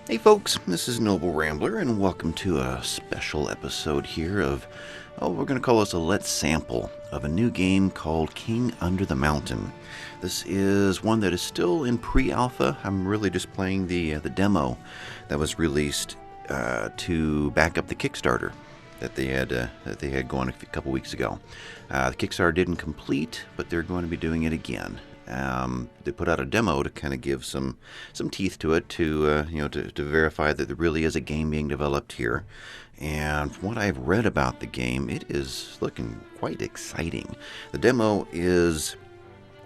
Hey folks, this is Noble Rambler, and welcome to a special episode here of, we're going to call this a Let's Sample of a new game called King Under the Mountain. This is one that is still in pre-alpha. I'm really just playing the demo that was released to back up the Kickstarter that they had going a couple weeks ago. The Kickstarter didn't complete, but they're going to be doing it again. They put out a demo to kind of give some teeth to it, to verify that there really is a game being developed here. And from what I've read about the game, it is looking quite exciting. The demo is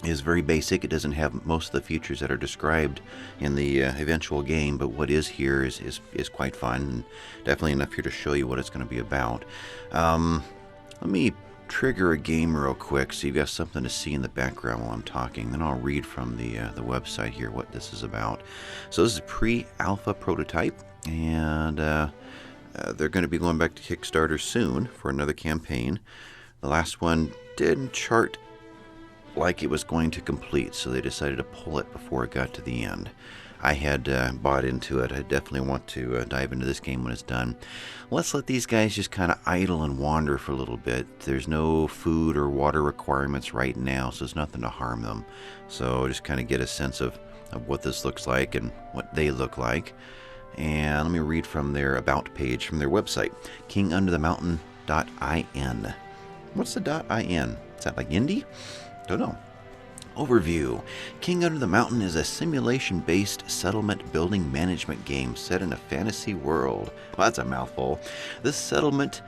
very basic. It doesn't have most of the features that are described in the eventual game, but what is here is quite fun, and definitely enough here to show you what it's going to be about. Let me trigger a game real quick so you've got something to see in the background while I'm talking. Then I'll read from the website here what this is about. So this is a pre-alpha prototype, and they're going to be going back to Kickstarter soon for another campaign. The last one didn't chart like it was going to complete, so they decided to pull it before it got to the end. I had bought into it. I definitely want to dive into this game when it's done. Let's let these guys just kind of idle and wander for a little bit. There's no food or water requirements right now, so there's nothing to harm them. So just kind of get a sense of what this looks like and what they look like. And let me read from their About page from their website, kingunderthemountain.in. What's the .in? Is that like indie? Don't know. Overview. King Under the Mountain is a simulation-based settlement building management game set in a fantasy world. Well, that's a mouthful. This settlement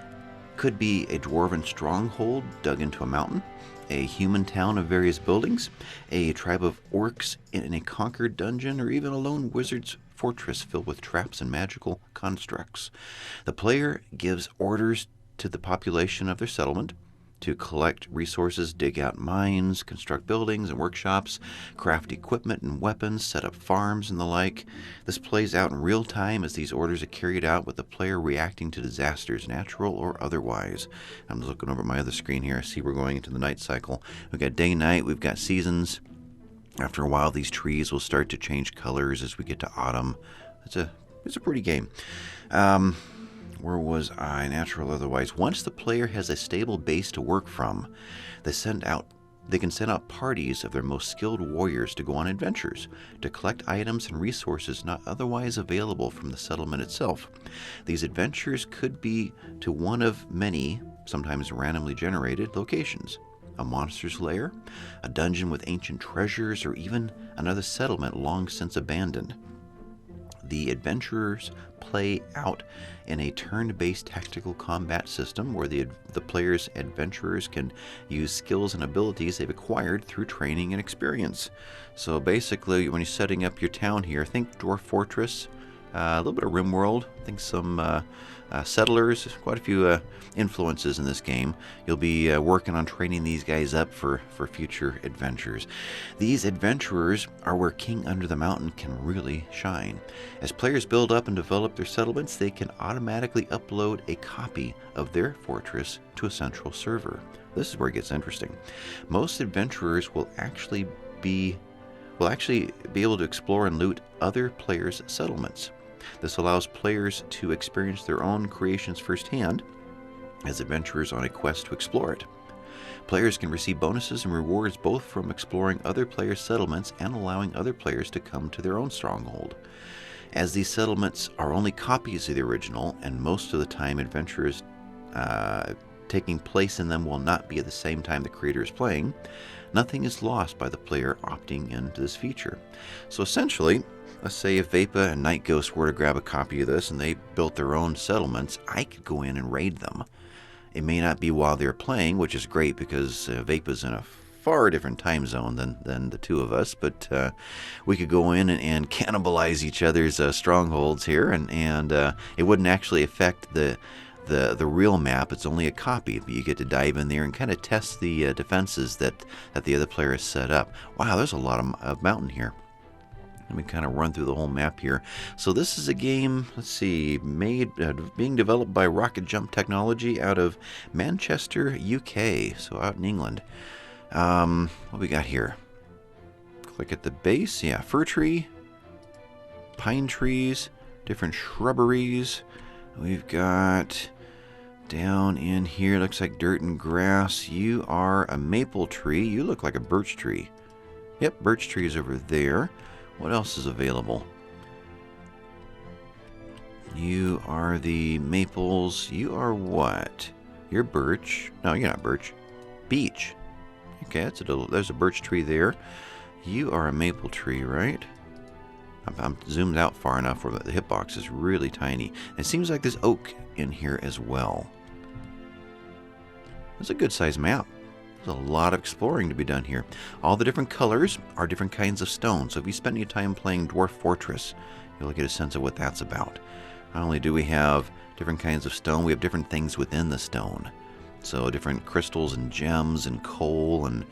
could be a dwarven stronghold dug into a mountain, a human town of various buildings, a tribe of orcs in a conquered dungeon, or even a lone wizard's fortress filled with traps and magical constructs. The player gives orders to the population of their settlement to collect resources, dig out mines, construct buildings and workshops, craft equipment and weapons, set up farms and the like. This plays out in real time as these orders are carried out, with the player reacting to disasters, natural or otherwise. I'm looking over my other screen here. I see we're going into the night cycle. We've got day, night, we've got seasons. After a while, these trees will start to change colors as we get to autumn. It's a pretty game. Where was I? Natural otherwise. Once the player has a stable base to work from, they can send out parties of their most skilled warriors to go on adventures, to collect items and resources not otherwise available from the settlement itself. These adventures could be to one of many, sometimes randomly generated, locations. A monster's lair, a dungeon with ancient treasures, or even another settlement long since abandoned. The adventurers play out in a turn-based tactical combat system where the player's adventurers can use skills and abilities they've acquired through training and experience. So basically, when you're setting up your town here, think Dwarf Fortress, a little bit of RimWorld, I think some settlers, quite a few influences in this game. You'll be working on training these guys up for future adventures. These adventurers are where King Under the Mountain can really shine. As players build up and develop their settlements, they can automatically upload a copy of their fortress to a central server. This is where it gets interesting. Most adventurers will actually be able to explore and loot other players' settlements. This allows players to experience their own creations firsthand as adventurers on a quest to explore it. Players can receive bonuses and rewards both from exploring other players' settlements and allowing other players to come to their own stronghold. As these settlements are only copies of the original, and most of the time adventurers taking place in them will not be at the same time the creator is playing, nothing is lost by the player opting into this feature. So essentially, let's say if Vapa and Night Ghost were to grab a copy of this and they built their own settlements, I could go in and raid them. It may not be while they're playing, which is great because Vapa's in a far different time zone than the two of us, but we could go in and cannibalize each other's strongholds here, and it wouldn't actually affect the real map. It's only a copy, but you get to dive in there and kind of test the defenses that the other player has set up. Wow, there's a lot of mountain here. Let me kind of run through the whole map here. So this is a game, let's see, being developed by Rocket Jump Technology out of Manchester, UK, so out in England. What we got here? Click at the base, yeah, fir tree, pine trees, different shrubberies. We've got down in here, looks like dirt and grass. You are a maple tree. You look like a birch tree. Yep, birch tree is over there. What else is available? You are the maples. You are what? You're birch. No, you're not birch. Beech. Okay, there's a birch tree there. You are a maple tree, right? I'm zoomed out far enough where the hitbox is really tiny. It seems like there's oak in here as well. It's a good sized map. There's a lot of exploring to be done here. All the different colors are different kinds of stone. So if you spend any time playing Dwarf Fortress, you'll get a sense of what that's about. Not only do we have different kinds of stone, we have different things within the stone. So different crystals and gems and coal and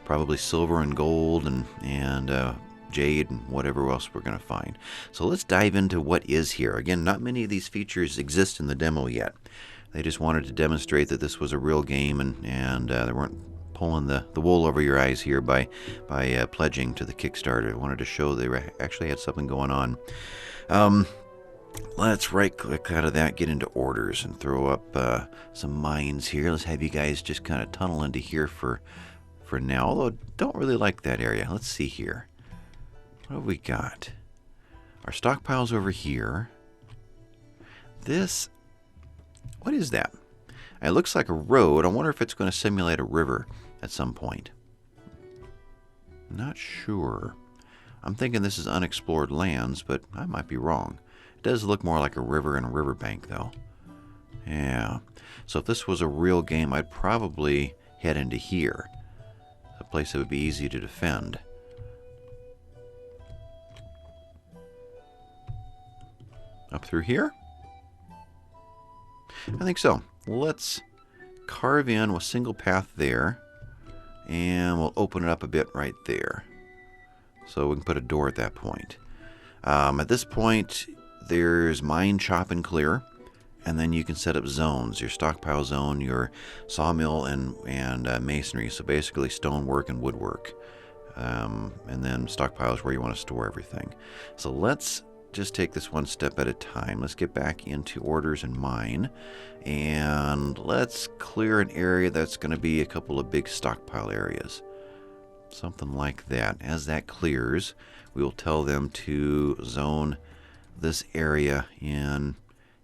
probably silver and gold and jade and whatever else we're going to find. So let's dive into what is here. Again, not many of these features exist in the demo yet. They just wanted to demonstrate that this was a real game and they weren't pulling the wool over your eyes here by pledging to the Kickstarter. I wanted to show they actually had something going on. Let's right-click out of that, get into orders, and throw up some mines here. Let's have you guys just kind of tunnel into here for now, although I don't really like that area. Let's see here. What have we got? Our stockpile's over here. What is that? It looks like a road. I wonder if it's going to simulate a river at some point. Not sure. I'm thinking this is unexplored lands, but I might be wrong. It does look more like a river and a riverbank, though. Yeah. So if this was a real game, I'd probably head into here. A place that would be easy to defend. Up through here? I think so. Let's carve in a single path there. And we'll open it up a bit right there. So we can put a door at that point. At this point, there's mine, chop, and clear. And then you can set up zones. Your stockpile zone, your sawmill, and masonry. So basically stonework and woodwork. And then stockpile is where you want to store everything. So let's just take this one step at a time. Let's get back into orders and mine. And let's clear an area that's going to be a couple of big stockpile areas. Something like that. As that clears, we will tell them to zone this area in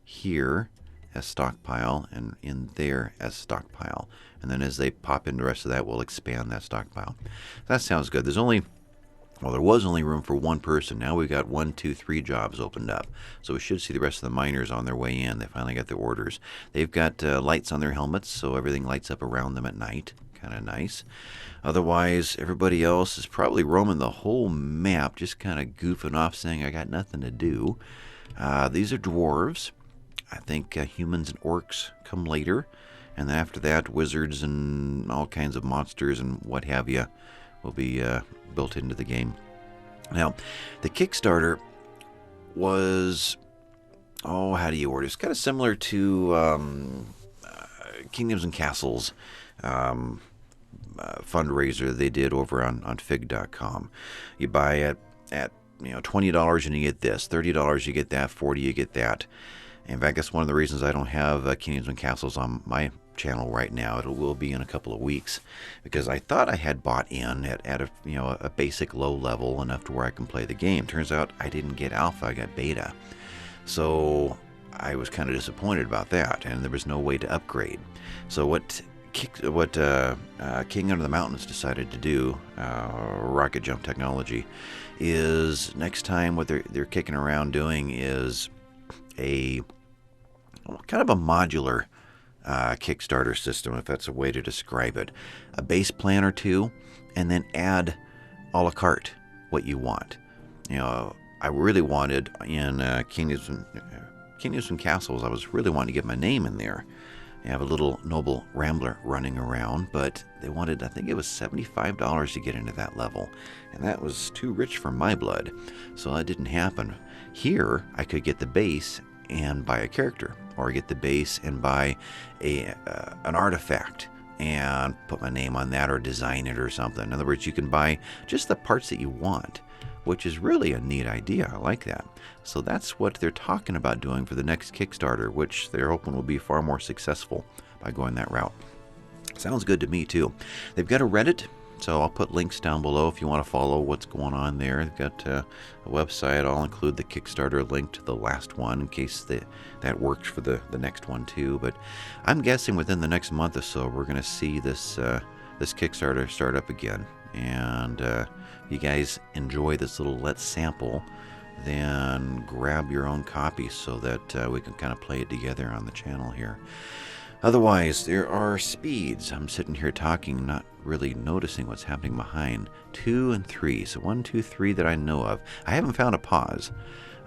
here as stockpile and in there as stockpile. And then as they pop in the rest of that, we'll expand that stockpile. That sounds good. There was only room for one person. Now we've got 1, 2, 3 jobs opened up. So we should see the rest of the miners on their way in. They finally got their orders. They've got lights on their helmets, so everything lights up around them at night. Kind of nice. Otherwise, everybody else is probably roaming the whole map, just kind of goofing off, saying, I got nothing to do. These are dwarves. I think humans and orcs come later. And then after that, wizards and all kinds of monsters and what have you will be built into the game. Now, the Kickstarter was, how do you order? It's kind of similar to Kingdoms and Castles fundraiser they did over on Fig.com. You buy it at $20 and you get this, $30 you get that, $40 you get that. In fact, that's one of the reasons I don't have Kingdoms and Castles on my channel right now. It will be in a couple of weeks, because I thought I had bought in at a basic low level enough to where I can play the game. Turns out I didn't get alpha, I got beta. So I was kind of disappointed about that, and there was no way to upgrade. So what King Under the Mountains decided to do, Rocket Jump Technology, is next time what they're kicking around doing is a kind of a modular Kickstarter system, if that's a way to describe it. A base plan or two, and then add a la carte what you want. I really wanted in Kingdoms and Castles, I was really wanting to get my name in there. I have a little noble rambler running around, but they wanted, I think it was $75 to get into that level, and that was too rich for my blood, so that didn't happen. Here, I could get the base and buy a character, or get the base and buy an artifact and put my name on that, or design it or something. In other words, you can buy just the parts that you want. which is really a neat idea. I like that. So that's what they're talking about doing for the next Kickstarter, which they're hoping will be far more successful by going that route. Sounds good to me too. They've got a Reddit, so I'll put links down below if you want to follow what's going on there. They've got a website. I'll include the Kickstarter link to the last one in case that works for the next one too. But I'm guessing within the next month or so we're going to see this Kickstarter start up again. And if you guys enjoy this little Let's Sample, then grab your own copy so that we can kind of play it together on the channel here. Otherwise, there are speeds. I'm sitting here talking, not really noticing what's happening behind. 2 and 3. So 1, 2, 3 that I know of. I haven't found a pause.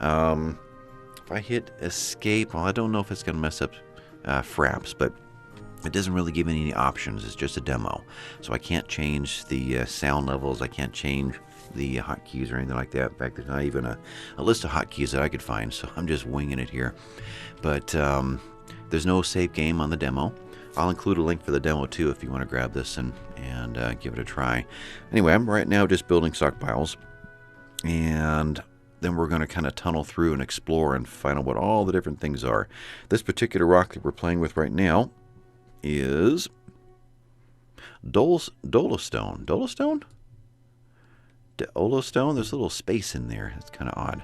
If I hit escape, well, I don't know if it's going to mess up Fraps, but it doesn't really give me any options. It's just a demo. So I can't change the sound levels. I can't change the hotkeys or anything like that. In fact, there's not even a list of hotkeys that I could find, so I'm just winging it here. But there's no save game on the demo. I'll include a link for the demo too if you want to grab this and give it a try. Anyway, I'm right now just building stockpiles, and then we're going to kind of tunnel through and explore and find out what all the different things are. This particular rock that we're playing with right now is Dolostone. Dolostone? Olostone? There's a little space in there. It's kind of odd.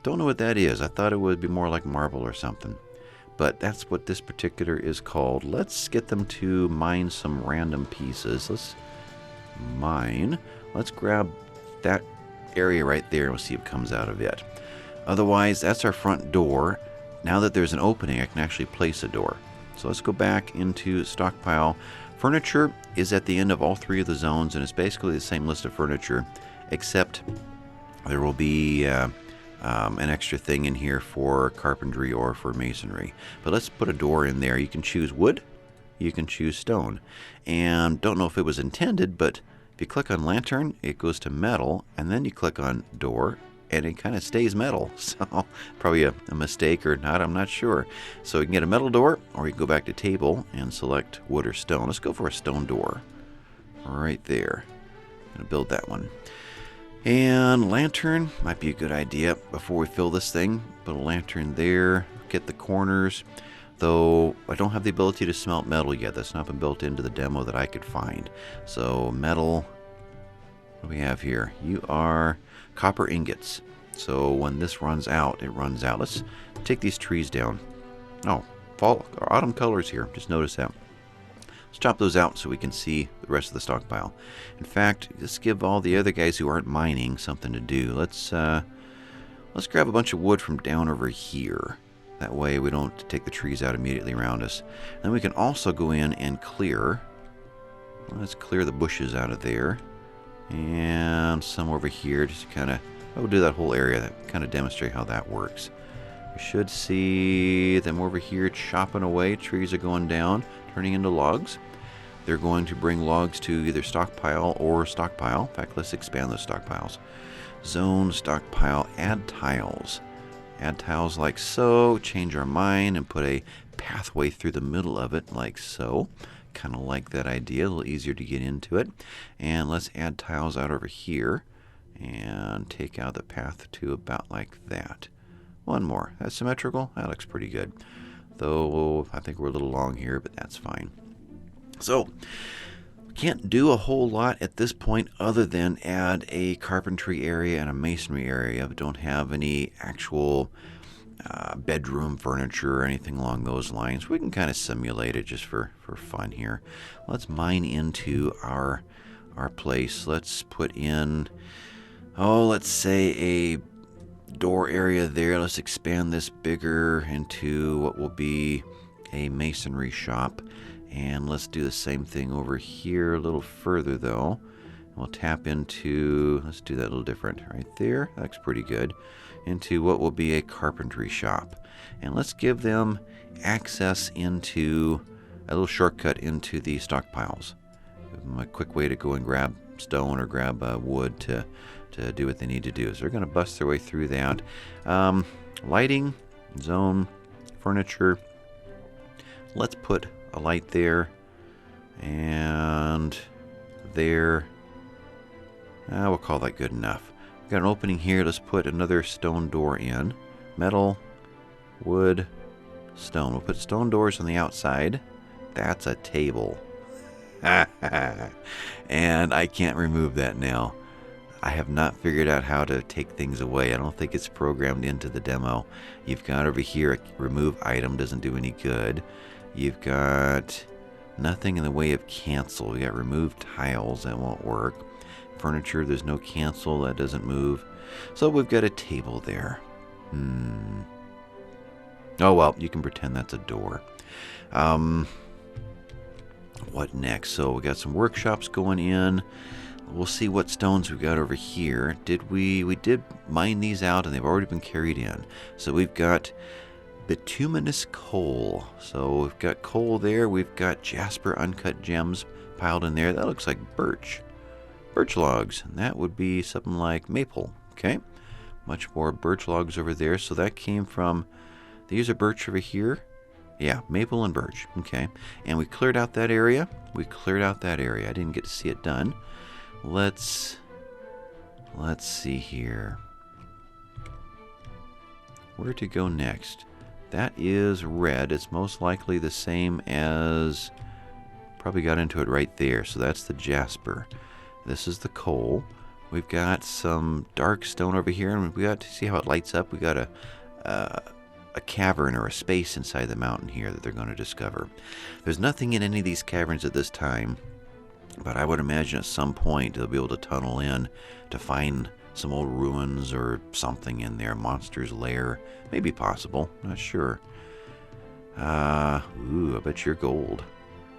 Don't know what that is. I thought it would be more like marble or something. But that's what this particular is called. Let's get them to mine some random pieces. Let's mine. Let's grab that area right there and we'll see what comes out of it. Otherwise, that's our front door. Now that there's an opening, I can actually place a door. So let's go back into stockpile. Furniture is at the end of all 3 of the zones, and it's basically the same list of furniture, except there will be an extra thing in here for carpentry or for masonry. But let's put a door in there. You can choose wood, you can choose stone. And don't know if it was intended, but if you click on lantern, it goes to metal, and then you click on door, and it kind of stays metal. So probably a mistake or not, I'm not sure. So you can get a metal door, or you can go back to table and select wood or stone. Let's go for a stone door right there. I'm going to build that one. And lantern might be a good idea before we fill this thing. Put a lantern there, get the corners. Though I don't have the ability to smelt metal yet. That's not been built into the demo that I could find. So metal, what do we have here? You are copper ingots. So when this runs out, it runs out. Let's take these trees down. Oh, fall or autumn colors here. Just notice that. Let's chop those out so we can see the rest of the stockpile. In fact, let's give all the other guys who aren't mining something to do. Let's grab a bunch of wood from down over here. That way we don't take the trees out immediately around us. Then we can also go in and clear. Let's clear the bushes out of there. And some over here, just kind of, we'll do that whole area, that kind of demonstrate how that works. We should see them over here chopping away. Trees are going down, turning into logs. They're going to bring logs to either stockpile or stockpile. In fact, let's expand those stockpiles. Zone, stockpile, add tiles. Add tiles like so. Change our mine and put a pathway through the middle of it like so. Kind of like that idea, a little easier to get into it. And let's add tiles out over here and take out the path to about like that. One more. That's symmetrical. That looks pretty good. Though I think we're a little long here, but that's fine. So can't do a whole lot at this point other than add a carpentry area and a masonry area. We don't have any actual bedroom furniture or anything along those lines. We can kind of simulate it just for fun here. Let's mine into our place. Let's put in, let's say a door area there. Let's expand this bigger into what will be a masonry shop. And let's do the same thing over here a little further though. We'll tap into, let's do that a little different right there. That looks pretty good. Into what will be a carpentry shop. And let's give them access into a little shortcut into the stockpiles. Give them a quick way to go and grab stone or grab wood to do what they need to do. So they're going to bust their way through that. Lighting, zone, furniture. Let's put a light there and there. We'll call that good enough. Got an opening here. Let's put another stone door in. Metal, wood, stone. We'll put stone doors on the outside. That's a table. And I can't remove that now. I have not figured out how to take things away. I don't think it's programmed into the demo. You've got over here, remove item doesn't do any good. You've got nothing in the way of cancel. We got remove tiles, that won't work. Furniture, there's no cancel, that doesn't move. So we've got a table there. Oh well, you can pretend that's a door. What next? So we got some workshops going in. We'll see what stones we got over here. We did mine these out, and they've already been carried in. So we've got bituminous coal. So we've got coal there. We've got jasper uncut gems piled in there. That looks like birch logs, and that would be something like maple. Okay, much more birch logs over there. So that came from, these are birch over here. Yeah, maple and birch. Okay, and we cleared out that area. I didn't get to see it done. Let's see here. Where to go next? That is red. It's most likely the same as, probably got into it right there. So that's the jasper. This is the coal. We've got some dark stone over here, and we got to see how it lights up. We got a cavern or a space inside the mountain here that they're going to discover. There's nothing in any of these caverns at this time, but I would imagine at some point they'll be able to tunnel in to find some old ruins or something in there. Monster's lair. Maybe possible. Not sure. I bet you're gold.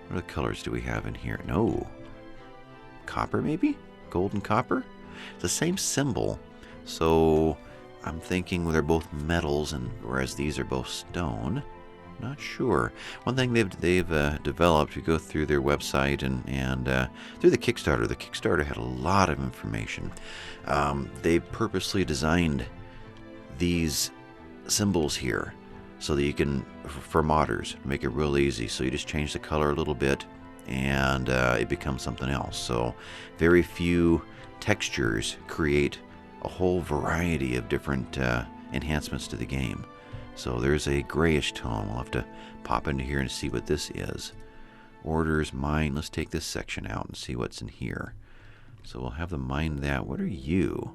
What other colors do we have in here? No. Copper, maybe? Gold and copper? It's the same symbol. So I'm thinking they're both metals, and whereas these are both stone. Not sure. One thing they've developed, you go through their website and through the Kickstarter. The Kickstarter had a lot of information. They purposely designed these symbols here so that you can, for modders, make it real easy. So you just change the color a little bit, and it becomes something else. So very few textures create a whole variety of different enhancements to the game. So there's a grayish tone. We'll have to pop into here and see what this is. Orders, mine. Let's take this section out and see what's in here. So we'll have them mine that. What are you?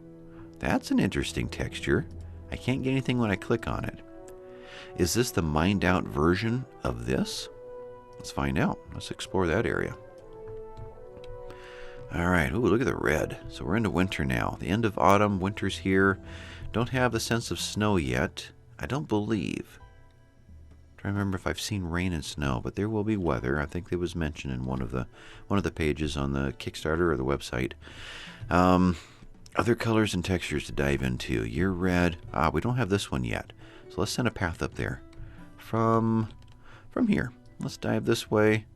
That's an interesting texture. I can't get anything when I click on it. Is this the mined out version of this? Let's find out. Let's explore that area. Alright, ooh, look at the red. So we're into winter now. The end of autumn, winter's here. Don't have the sense of snow yet. I don't believe. I'm trying to remember if I've seen rain and snow, but there will be weather. I think it was mentioned in one of the pages on the Kickstarter or the website. Other colors and textures to dive into. You're red. We don't have this one yet. So let's send a path up there. From here. Let's dive this way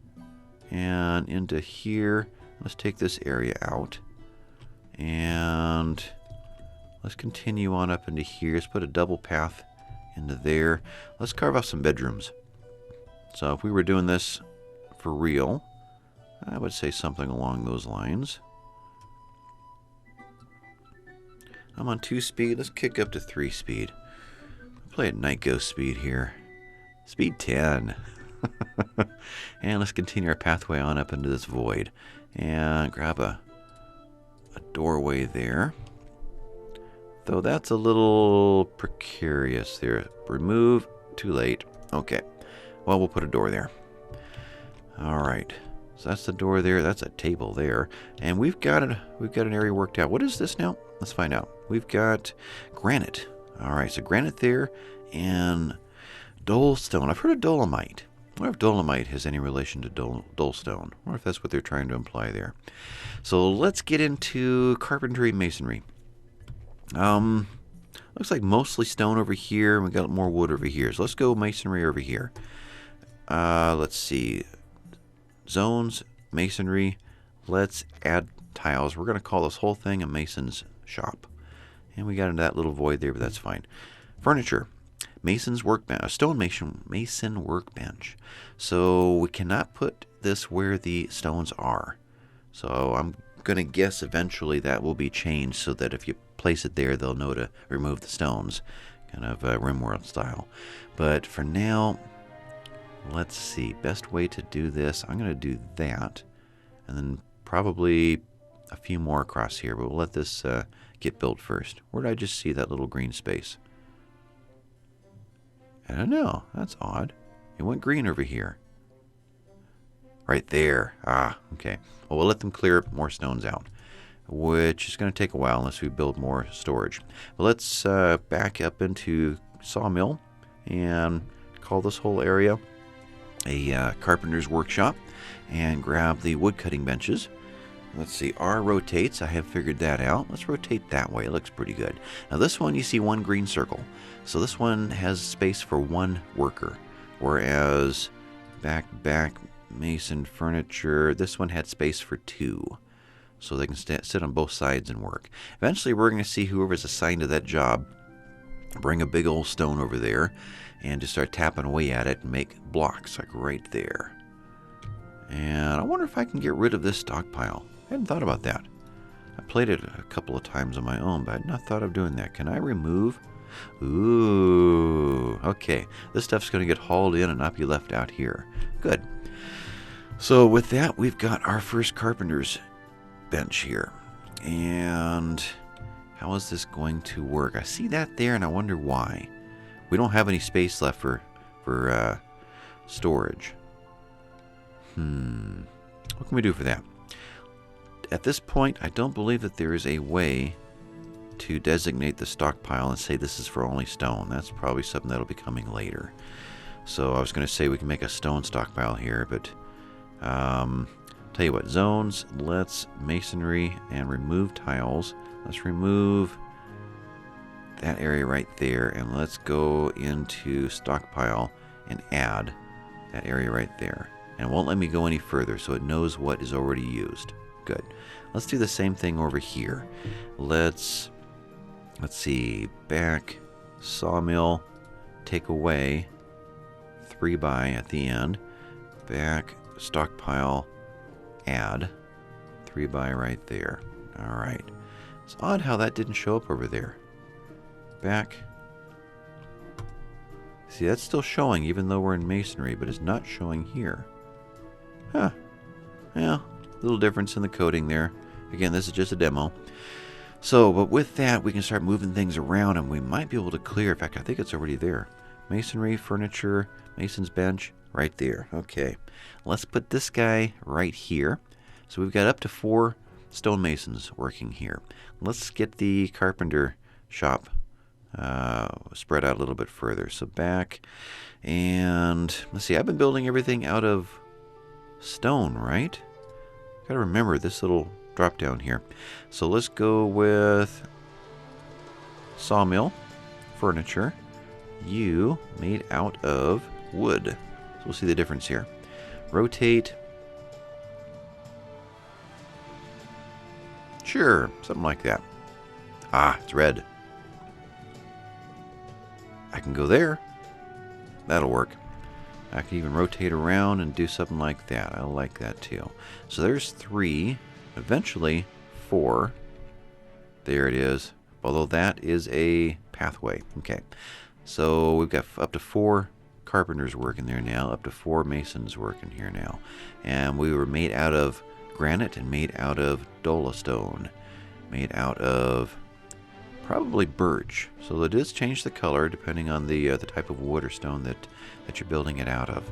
and into here. Let's take this area out. And let's continue on up into here. Let's put a double path into there. Let's carve off some bedrooms. So if we were doing this for real, I would say something along those lines. I'm on 2 speed. Let's kick up to 3 speed. I'll play at Night Ghost speed here. Speed 10. And let's continue our pathway on up into this void. And grab a doorway there. Though that's a little precarious there. Remove. Too late. Okay. Well, we'll put a door there. Alright. So that's the door there. That's a table there. And we've got an area worked out. What is this now? Let's find out. We've got granite. Alright, so granite there and dolestone. I've heard of dolomite. I wonder if dolomite has any relation to dolestone. I wonder if that's what they're trying to imply there. So let's get into carpentry masonry. Looks like mostly stone over here, and we got more wood over here. So let's go masonry over here. Let's see. Zones, masonry. Let's add tiles. We're going to call this whole thing a mason's shop. And we got into that little void there, but that's fine. Furniture. Mason's workbench. A stone mason workbench. So we cannot put this where the stones are. So I'm going to guess eventually that will be changed so that if you place it there, they'll know to remove the stones, kind of RimWorld style. But for now, let's see. Best way to do this, I'm going to do that, and then probably a few more across here, but we'll let this get built first. Where did I just see that little green space? I don't know. That's odd. It went green over here. Right there. Ah, okay. Well, we'll let them clear more stones out, which is going to take a while unless we build more storage. But let's back up into Sawmill and call this whole area a carpenter's workshop and grab the wood cutting benches. Let's see, R rotates. I have figured that out. Let's rotate that way. It looks pretty good. Now this one, you see one green circle. So this one has space for one worker, whereas back mason furniture, this one had space for two. So they can sit on both sides and work. Eventually we're going to see whoever's assigned to that job bring a big old stone over there and just start tapping away at it and make blocks like right there. And I wonder if I can get rid of this stockpile. I hadn't thought about that. I played it a couple of times on my own, but I had not thought of doing that. Can I remove? Ooh, okay. This stuff's going to get hauled in and not be left out here. Good. So with that, we've got our first carpenter's bench here. And how is this going to work? I see that there, and I wonder why. We don't have any space left for storage. What can we do for that? At this point, I don't believe that there is a way to designate the stockpile and say this is for only stone. That's probably something that'll be coming later. So I was going to say we can make a stone stockpile here, but tell you what, zones, let's masonry and remove tiles. Let's remove that area right there, and let's go into stockpile and add that area right there. And it won't let me go any further, so it knows what is already used. Good. Let's do the same thing over here. Let's see, back, sawmill, take away, 3 by at the end, back, stockpile, add, 3 by right there. All right. It's odd how that didn't show up over there. Back. See, that's still showing even though we're in masonry, but it's not showing here. Huh. Yeah, a little difference in the coding there. Again, this is just a demo. So, but with that, we can start moving things around, and we might be able to clear. In fact, I think it's already there. Masonry, furniture, mason's bench, right there. Okay. Let's put this guy right here. So we've got up to 4 stonemasons working here. Let's get the carpenter shop spread out a little bit further. So back, and let's see, I've been building everything out of stone, right? Gotta remember this little drop down here. So let's go with sawmill, furniture, you made out of wood. So we'll see the difference here. Rotate. Sure, something like that. Ah, it's red. I can go there. That'll work. I can even rotate around and do something like that. I like that too. So there's 3, eventually 4. There it is. Although that is a pathway. Okay. So we've got up to 4 carpenters working there now, up to 4 masons working here now. And we were made out of granite and made out of dolostone. Made out of probably birch. So it does change the color depending on the type of wood or stone that you're building it out of.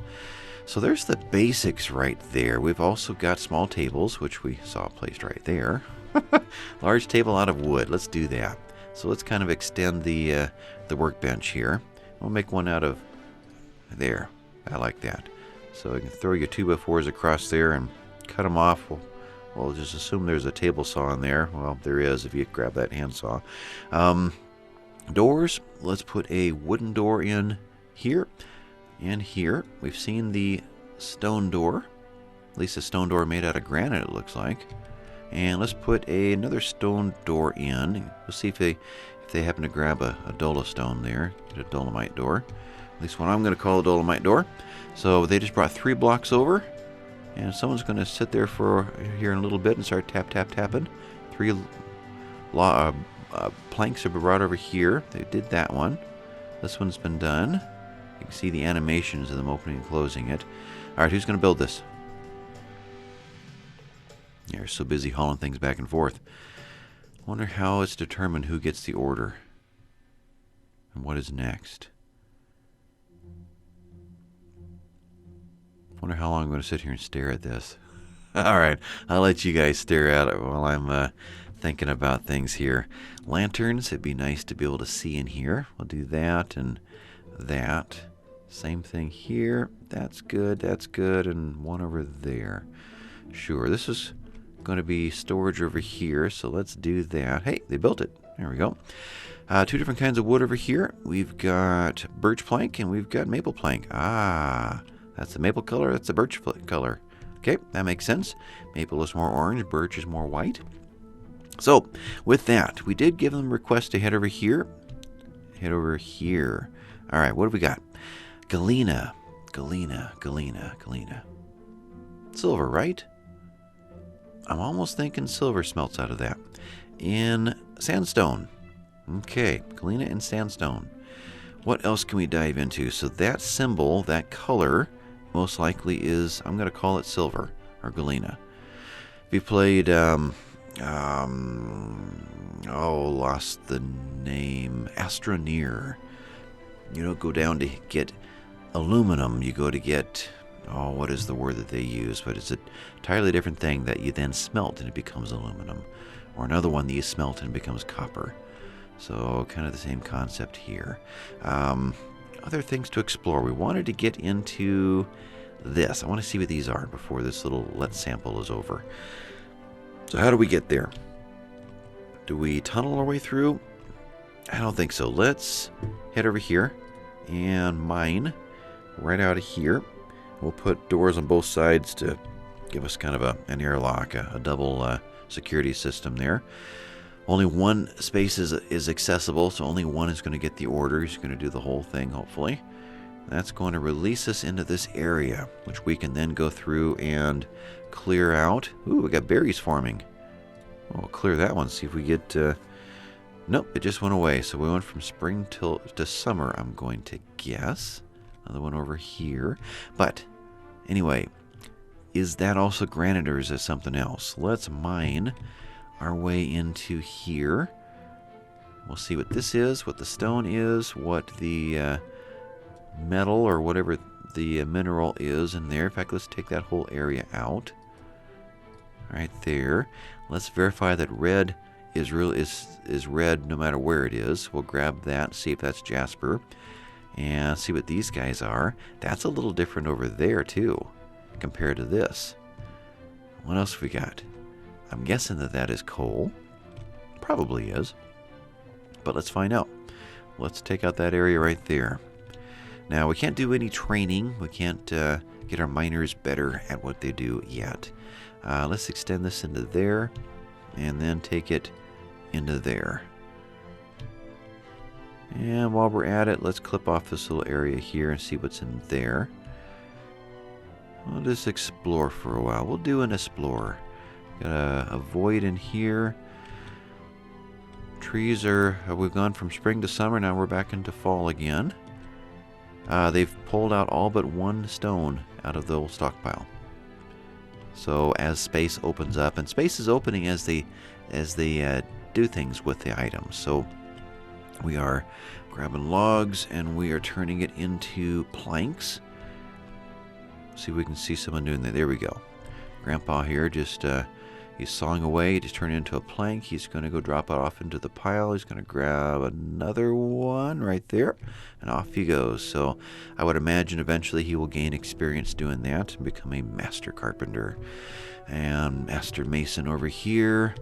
So there's the basics right there. We've also got small tables, which we saw placed right there. Large table out of wood. Let's do that. So let's kind of extend the workbench here. We'll make one out of there. I like that. So you can throw your 2x4s across there and cut them off. We'll just assume there's a table saw in there. Well, there is if you grab that handsaw. Doors. Let's put a wooden door in here. And here, we've seen the stone door. At least a stone door made out of granite, it looks like. And let's put another stone door in. We'll see if they happen to grab a dolostone there. Get a dolomite door. At least what I'm going to call a dolomite door. So they just brought 3 blocks over. And someone's going to sit there for here in a little bit and start tapping. 3 planks have been brought over here. They did that one. This one's been done. You can see the animations of them opening and closing it. All right, who's going to build this? They're so busy hauling things back and forth. Wonder how it's determined who gets the order. And what is next. Wonder how long I'm going to sit here and stare at this. All right, I'll let you guys stare at it while I'm thinking about things here. Lanterns, it'd be nice to be able to see in here. We'll do that and that. Same thing here. That's good, and one over there. Sure, this is going to be storage over here, so let's do that. Hey, they built it. There we go. 2 different kinds of wood over here. We've got birch plank and we've got maple plank. Ah, that's the maple color, that's the birch color. Okay, that makes sense. Maple is more orange, birch is more white. So, with that, we did give them a request to head over here. Head over here. All right, what have we got? Galena. Silver, right? I'm almost thinking silver smelts out of that. In sandstone. Okay, galena and sandstone. What else can we dive into? So that symbol, that color, most likely is, I'm going to call it silver or galena. If you played, lost the name, Astroneer. You don't go down to get aluminum, you go to get, what is the word that they use? But it's an entirely different thing that you then smelt and it becomes aluminum. Or another one that you smelt and it becomes copper. So kind of the same concept here. Other things to explore. We wanted to get into this. I want to see what these are before this little let's sample is over. So how do we get there? Do we tunnel our way through? I don't think so. Let's head over here and mine right out of here. We'll put doors on both sides to give us kind of an airlock, a double security system there. Only one space is accessible, so only one is going to get the order. He's going to do the whole thing, hopefully. That's going to release us into this area, which we can then go through and clear out. Ooh, we got berries forming. We'll clear that one, see if we get... Nope, it just went away. So we went from spring to summer, I'm going to guess. Another one over here. But, anyway, is that also granite or is it something else? Let's mine our way into here. We'll see what this is, what the stone is, what the metal or whatever the mineral is in there. In fact, let's take that whole area out. Right there. Let's verify that red is red no matter where it is. We'll grab that, see if that's jasper, and see what these guys are. That's a little different over there too, compared to this. What else have we got? I'm guessing that is coal. Probably is. But let's find out. Let's take out that area right there. Now, we can't do any training. We can't get our miners better at what they do yet. Let's extend this into there, and then take it into there. And while we're at it, let's clip off this little area here and see what's in there. We'll just explore for a while. We'll do an explore. Got a void in here. Trees we've gone from spring to summer, now we're back into fall again. They've pulled out all but one stone out of the old stockpile. So as space opens up, and space is opening as they do things with the items. So we are grabbing logs and we are turning it into planks. See if we can see someone doing that. There we go. Grandpa here just he's sawing away to turn it into a plank. He's going to go drop it off into the pile. He's going to grab another one right there, and off he goes. So I would imagine eventually he will gain experience doing that and become a master carpenter. And master mason over here,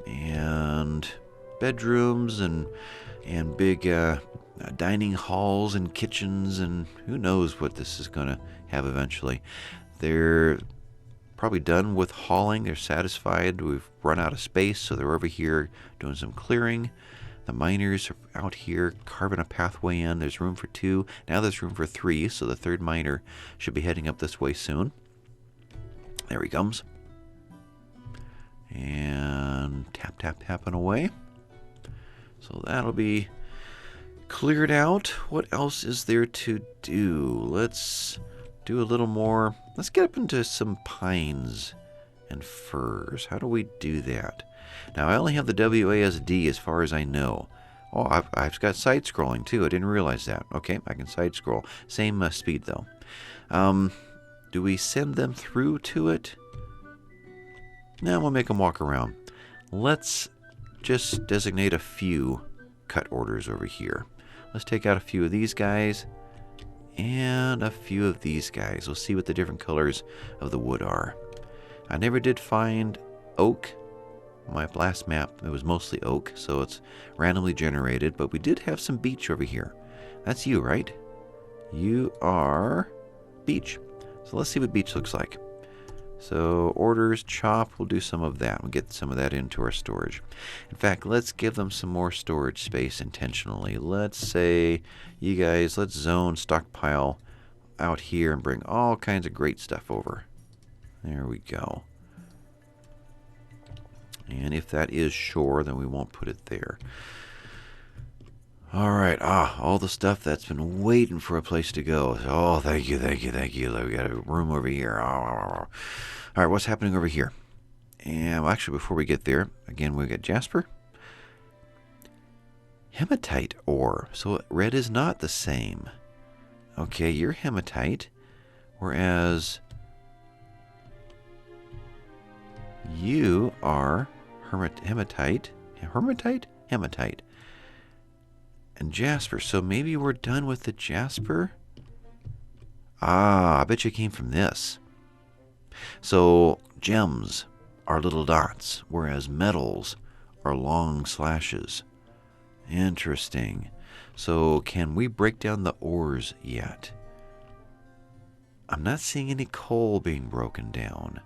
and bedrooms and big dining halls and kitchens, and who knows what this is going to have eventually. They're probably done with hauling. They're satisfied. We've run out of space, so they're over here doing some clearing. The miners are out here carving a pathway in. There's room for 2. Now there's room for 3, so the third miner should be heading up this way soon. There he comes. And tap, tap, tapping away. So that'll be cleared out. What else is there to do? Let's do a little more. Let's get up into some pines and firs. How do we do that? Now, I only have the WASD as far as I know. Oh, I've got side scrolling too. I didn't realize that. Okay, I can side scroll. Same speed though. Do we send them through to it? No, we'll make them walk around. Let's just designate a few cut orders over here. Let's take out a few of these guys and a few of these guys. We'll see what the different colors of the wood are. I never did find oak. My last map, it was mostly oak, so it's randomly generated, but we did have some beech over here. That's you, right? You are beech. So let's see what beech looks like. So orders, chop, we'll do some of that. We'll get some of that into our storage. In fact, let's give them some more storage space intentionally. Let's say, you guys, let's zone stockpile out here and bring all kinds of great stuff over. There we go. And if that is shore, then we won't put it there. All right. All the stuff that's been waiting for a place to go. Oh, thank you, thank you, thank you. We got a room over here. All right, what's happening over here? And well, actually, before we get there, again, we got jasper. Hematite ore. So red is not the same. Okay, you're hematite, whereas you are hematite. Hematite. And jasper. So maybe we're done with the jasper? I bet you came from this. So gems are little dots, whereas metals are long slashes. Interesting. So can we break down the ores yet? I'm not seeing any coal being broken down.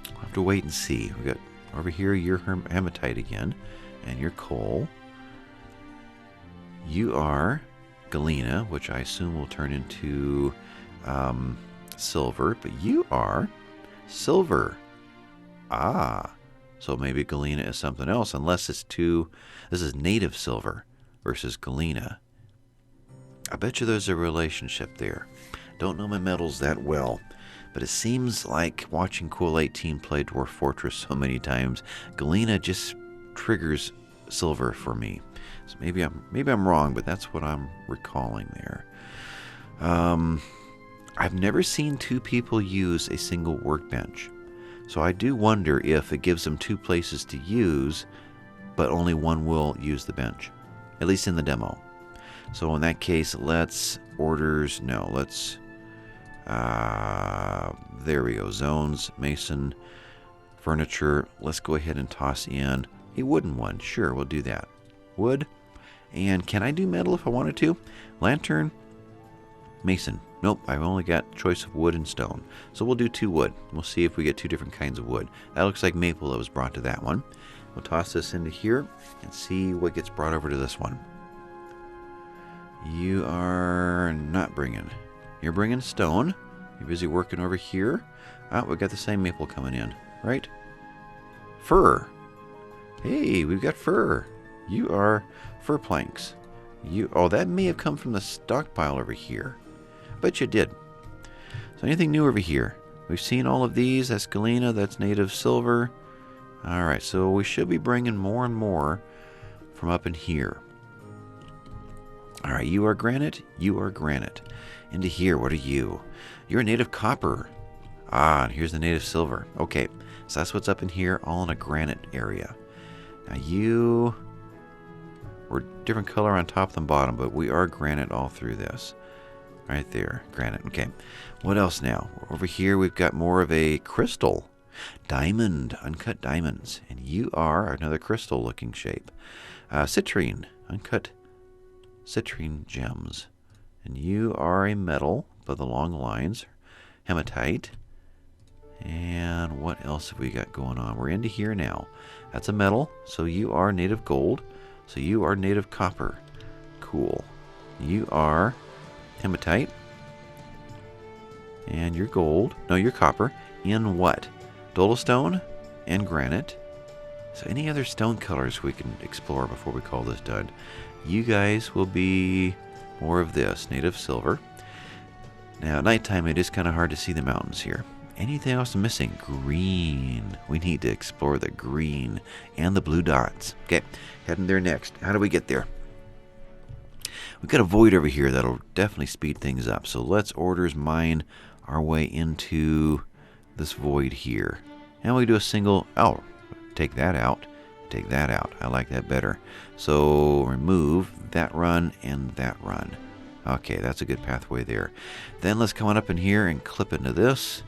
I'll have to wait and see. We got over here, you're hematite again. And you're coal. You are galena, which I assume will turn into silver. But you are silver. So maybe galena is something else, unless it's this is native silver versus galena. I bet you there's a relationship there. Don't know my metals that well, but it seems like watching Cool 18 play Dwarf Fortress so many times, galena just triggers silver for me. So maybe I'm wrong, but that's what I'm recalling there. I've never seen two people use a single workbench. So I do wonder if it gives them two places to use, but only one will use the bench, at least in the demo. So in that case, let's there we go, zones, mason, furniture. Let's go ahead and toss in a wooden one. Sure, we'll do that. Wood. And can I do metal if I wanted to? Lantern, mason. Nope, I've only got choice of wood and stone. So we'll do 2 wood. We'll see if we get 2 different kinds of wood. That looks like maple that was brought to that one. We'll toss this into here and see what gets brought over to this one. You are not bringing. You're bringing stone. You're busy working over here. We've got the same maple coming in, right? Fir. Hey, we've got fir. You are fir planks. That may have come from the stockpile over here. I bet you did. So anything new over here? We've seen all of these. That's galena. That's native silver. All right, so we should be bringing more and more from up in here. All right, you are granite. You are granite. Into here, what are you? You're a native copper. And here's the native silver. Okay, so that's what's up in here, all in a granite area. Now we're different color on top than bottom, but we are granite all through this. Right there, granite. Okay, what else now? Over here we've got more of a crystal. Diamond, uncut diamonds. And you are another crystal looking shape. Citrine, uncut citrine gems. And you are a metal by the long lines. Hematite. And what else have we got going on? We're into here now. That's a metal, so you are native gold. So you are native copper. Cool. You are hematite. And you're gold. No, you're copper. In what? Dolostone and granite. So any other stone colors we can explore before we call this done? You guys will be more of this, native silver. Now at nighttime it is kind of hard to see the mountains here. Anything else missing? Green. We need to explore the green and the blue dots. Okay, heading there next. How do we get there? We've got a void over here that'll definitely speed things up. So let's orders mine our way into this void here. And we do a single, oh, take that out. Take that out. I like that better. So remove that run and that run. Okay, that's a good pathway there. Then let's come on up in here and clip into this.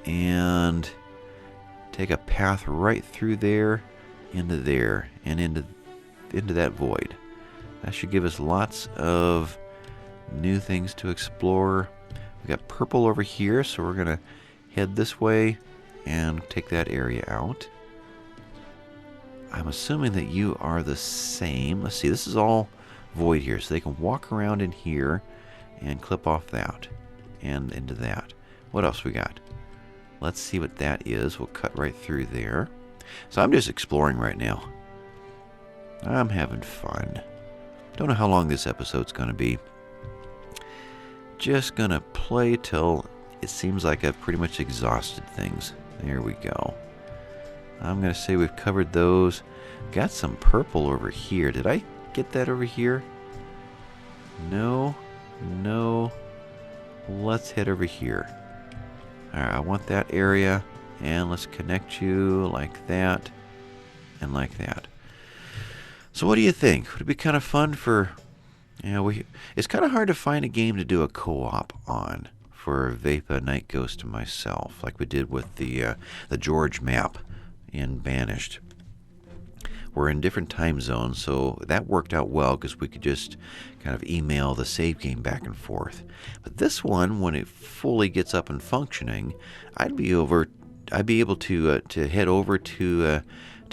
And take a path right through there, and into that void. That should give us lots of new things to explore. We got purple over here, so we're gonna head this way and take that area out. I'm assuming that you are the same. Let's see, this is all void here, so they can walk around in here and clip off that and into that. What else we got? Let's see what that is. We'll cut right through there. So I'm just exploring right now. I'm having fun. Don't know how long this episode's going to be. Just going to play till it seems like I've pretty much exhausted things. There we go. I'm going to say we've covered those. Got some purple over here. Did I get that over here? No. Let's head over here. Alright, I want that area, and let's connect you like that, and like that. So what do you think? Would it be kind of fun for, it's kind of hard to find a game to do a co-op on for Vapa, Night Ghost, and myself, like we did with the George map in Banished. We're in different time zones, so that worked out well because we could just kind of email the save game back and forth. But this one, when it fully gets up and functioning, I'd be able to head over to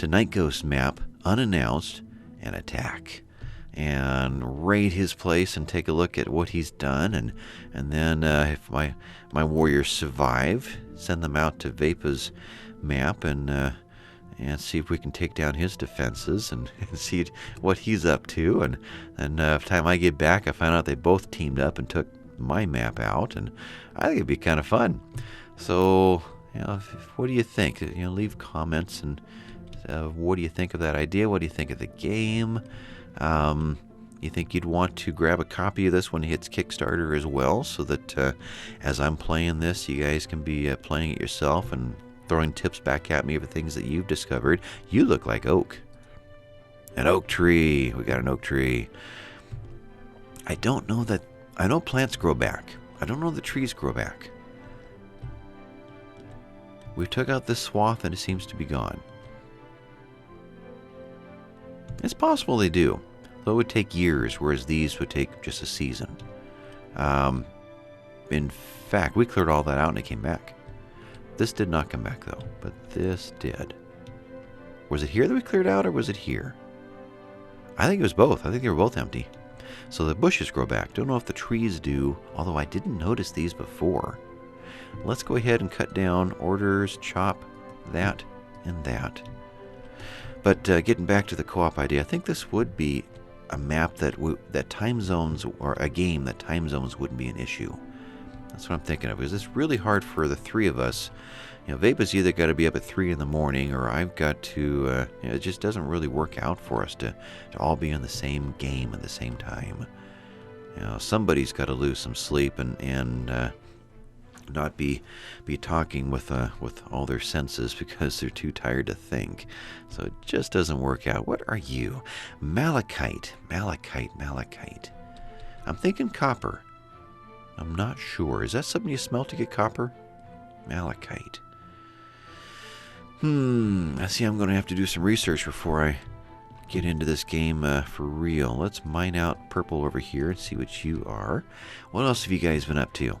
Night Ghost map unannounced and attack and raid his place and take a look at what he's done, and then if my warriors survive, send them out to Vapa's map and see if we can take down his defenses and see what he's up to. And by the time I get back, I find out they both teamed up and took my map out, and I think it'd be kind of fun. So, what do you think? Leave comments, and what do you think of that idea? What do you think of the game? You think you'd want to grab a copy of this when it hits Kickstarter as well, so that as I'm playing this, you guys can be playing it yourself and throwing tips back at me of the things that you've discovered. You look like oak. An oak tree. We got an oak tree. I know plants grow back. I don't know that trees grow back. We took out this swath and it seems to be gone. It's possible they do, though it would take years, whereas these would take just a season. In fact, we cleared all that out and it came back. This did not come back, though, but this did. Was it here that we cleared out, or was it here? I think it was both. I think they were both empty. So the bushes grow back. Don't know if the trees do, although I didn't notice these before. Let's go ahead and cut down orders, chop that and that. But getting back to the co-op idea, I think this would be a map that time zones, or a game that time zones wouldn't be an issue. That's what I'm thinking of, because it's really hard for the three of us. Vapa's either got to be up at 3 in the morning, or I've got to, it just doesn't really work out for us to all be in the same game at the same time. Somebody's got to lose some sleep and not be talking with all their senses because they're too tired to think. So it just doesn't work out. What are you? Malachite. I'm thinking copper. I'm not sure. Is that something you smelt to get copper? Malachite. I see I'm going to have to do some research before I get into this game for real. Let's mine out purple over here and see what you are. What else have you guys been up to?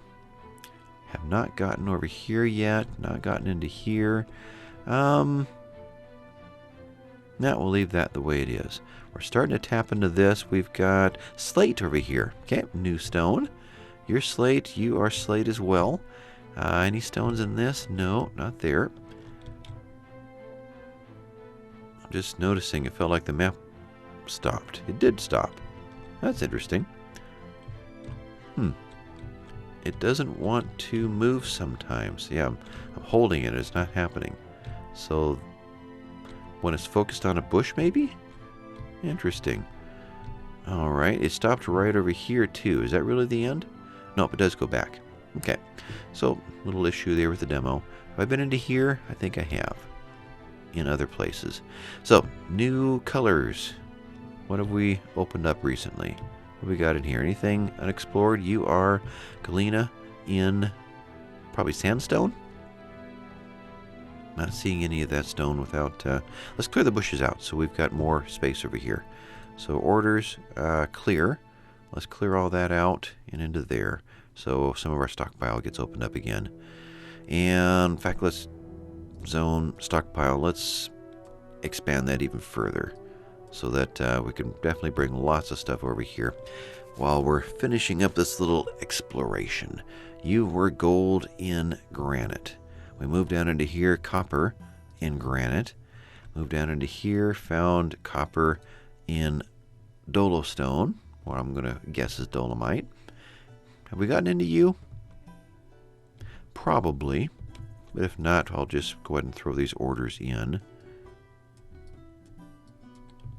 Have not gotten over here yet. Not gotten into here. No, we'll leave that the way it is. We're starting to tap into this. We've got slate over here. Okay, new stone. You're slate. You are slate as well. Any stones in this? No, not there. I'm just noticing it felt like the map stopped. It did stop. That's interesting. It doesn't want to move sometimes. Yeah, I'm holding it. It's not happening. So when it's focused on a bush, maybe? Interesting. All right. It stopped right over here, too. Is that really the end? Nope, it does go back. Okay. So, little issue there with the demo. Have I been into here? I think I have. In other places. So, new colors. What have we opened up recently? What have we got in here? Anything unexplored? You are Galena in probably sandstone? Not seeing any of that stone without... let's clear the bushes out so we've got more space over here. So orders, clear. Let's clear all that out and into there. So some of our stockpile gets opened up again. And in fact, let's zone stockpile. Let's expand that even further so that we can definitely bring lots of stuff over here while we're finishing up this little exploration. You were gold in granite. We moved down into here, copper in granite. Moved down into here, found copper in dolostone, what I'm going to guess is dolomite. Have we gotten into you? Probably. But if not, I'll just go ahead and throw these orders in.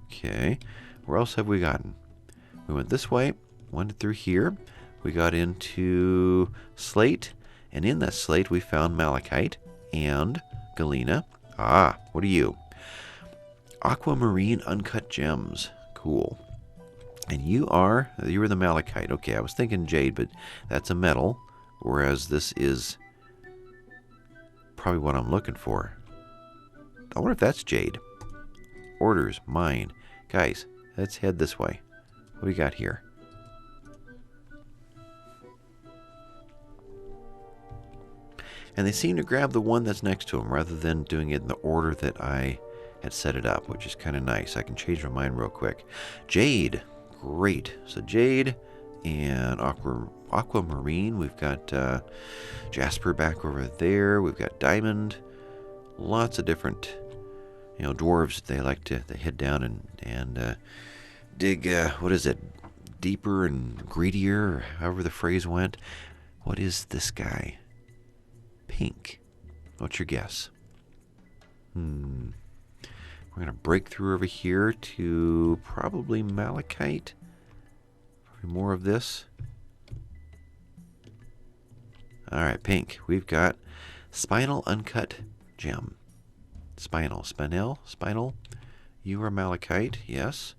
Okay. Where else have we gotten? We went this way, went through here. We got into slate. And in that slate, we found malachite and galena. Ah, what are you? Aquamarine uncut gems. Cool. And you were the malachite. Okay, I was thinking jade, but that's a metal, whereas this is probably what I'm looking for. I wonder if that's jade. Orders, mine. Guys, let's head this way. What do we got here? And they seem to grab the one that's next to them rather than doing it in the order that I had set it up, which is kind of nice. I can change my mind real quick. Jade. Great. So jade and aquamarine. We've got jasper back over there. We've got diamond. Lots of different, dwarves. They like to head down and dig, what is it, deeper and greedier, or however the phrase went. What is this guy? Pink. What's your guess? We're going to break through over here to probably malachite. Probably more of this. All right, pink. We've got spinal uncut gem. Spinal. You are malachite, yes.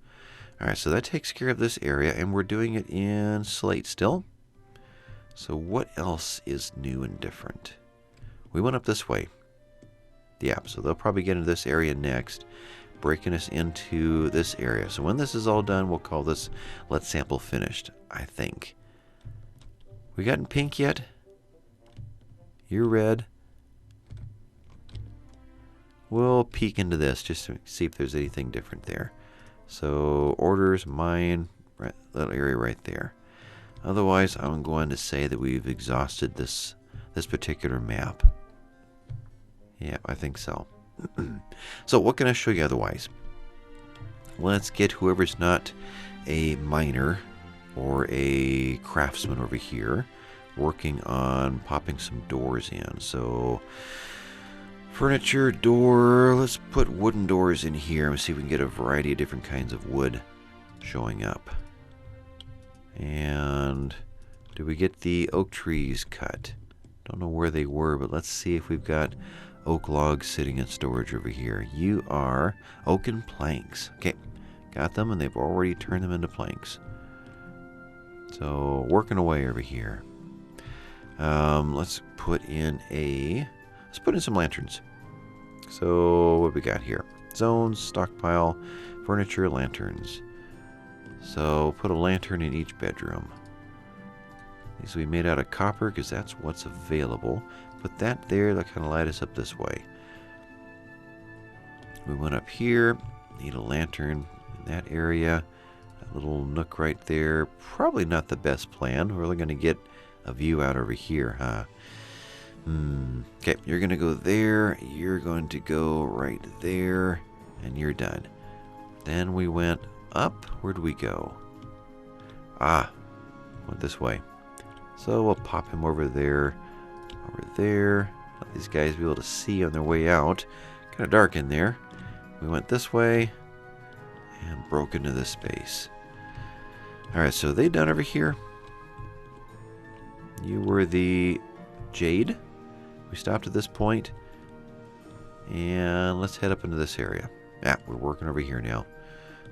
All right, so that takes care of this area, and we're doing it in slate still. So what else is new and different? We went up this way. Yeah, so they'll probably get into this area next, breaking us into this area. So when this is all done, we'll call this Let's Sample Finished, I think. We gotten pink yet? You're red. We'll peek into this just to see if there's anything different there. So orders, mine, right, little area right there. Otherwise, I'm going to say that we've exhausted this particular map. Yeah, I think so. So what can I show you otherwise? Let's get whoever's not a miner or a craftsman over here working on popping some doors in. So furniture, door, let's put wooden doors in here and see if we can get a variety of different kinds of wood showing up. And did we get the oak trees cut? Don't know where they were, but let's see if we've got oak logs sitting in storage over here. You are oaken planks. Okay, got them, and they've already turned them into planks. So working away over here. Let's put in some lanterns. So what we got here? Zones, stockpile, furniture, lanterns. So put a lantern in each bedroom. These will be made out of copper because that's what's available. Put that there, that kind of light us up this way. We went up here, need a lantern in that area. That little nook right there. Probably not the best plan. We're really going to get a view out over here, huh? Okay, you're going to go there. You're going to go right there. And you're done. Then we went up. Where'd we go? Went this way. So we'll pop him over there. Over there. Let these guys be able to see on their way out. Kind of dark in there. We went this way. And broke into this space. Alright, so they done over here. You were the Jade. We stopped at this point. And let's head up into this area. We're working over here now.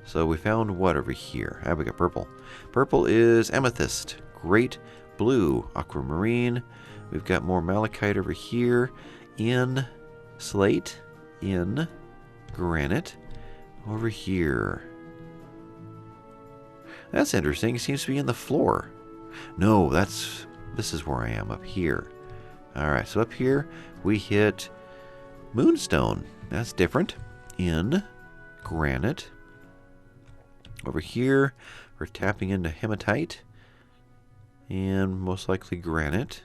So we found what over here? We got purple. Purple is amethyst. Great. Blue, aquamarine. We've got more malachite over here. In slate. In granite. Over here. That's interesting. It seems to be in the floor. No, this is where I am, up here. Alright, so up here we hit moonstone. That's different. In granite. Over here we're tapping into hematite. And most likely granite.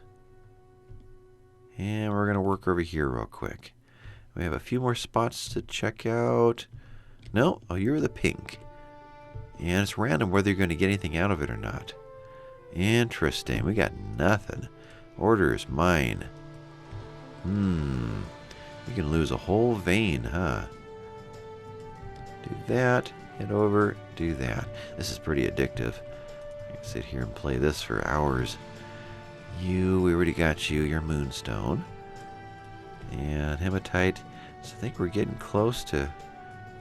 And we're going to work over here real quick. We have a few more spots to check out. No, you're the pink. And it's random whether you're going to get anything out of it or not. Interesting. We got nothing. Orders, mine. We can lose a whole vein, huh? Do that. Head over. Do that. This is pretty addictive. I can sit here and play this for hours. We already got you. Your moonstone. And hematite. So I think we're getting close to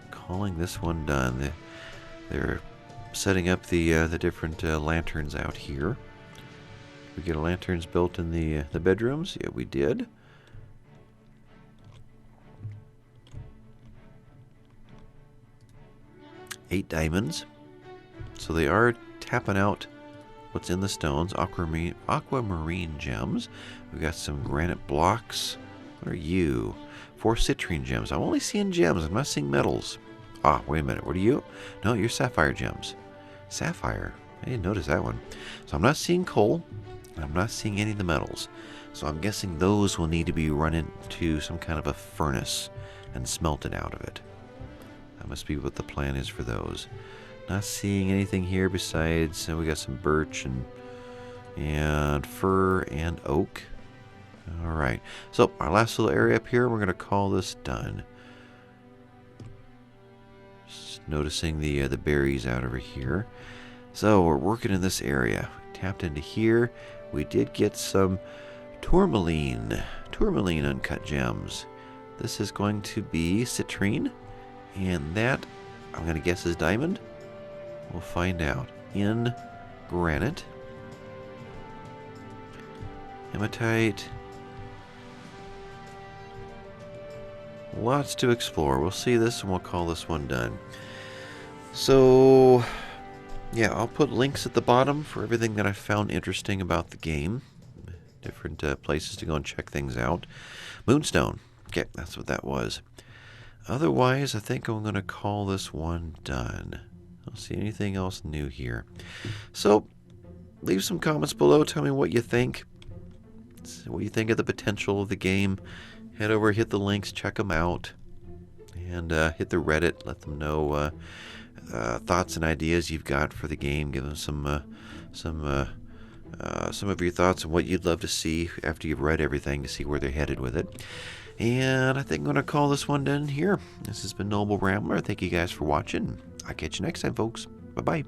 calling this one done. They're setting up the different lanterns out here. We get lanterns built in the bedrooms. Yeah, we did. $8 diamonds. So they are tapping out what's in the stones. Aquamarine gems. We've got some granite blocks. What are you? 4 citrine gems. I'm only seeing gems. I'm not seeing metals. Wait a minute. What are you? No, you're sapphire gems. Sapphire. I didn't notice that one. So I'm not seeing coal. And I'm not seeing any of the metals. So I'm guessing those will need to be run into some kind of a furnace and smelted out of it. That must be what the plan is for those. Not seeing anything here besides we got some birch and fir and oak. Alright. So our last little area up here, we're going to call this done. Just noticing the berries out over here. So we're working in this area. We tapped into here. We did get some tourmaline uncut gems. This is going to be citrine. And that, I'm going to guess, is diamond. We'll find out. In granite. Hematite. Lots to explore. We'll see this and we'll call this one done. So, yeah, I'll put links at the bottom for everything that I found interesting about the game. Different places to go and check things out. Moonstone. Okay, that's what that was. Otherwise, I think I'm going to call this one done. I don't see anything else new here. So, leave some comments below. Tell me what you think. What you think of the potential of the game. Head over, hit the links, check them out. And hit the Reddit. Let them know thoughts and ideas you've got for the game. Give them some of your thoughts on what you'd love to see after you've read everything to see where they're headed with it. And I think I'm going to call this one done here. This has been Noble Rambler. Thank you guys for watching. I'll catch you next time, folks. Bye-bye.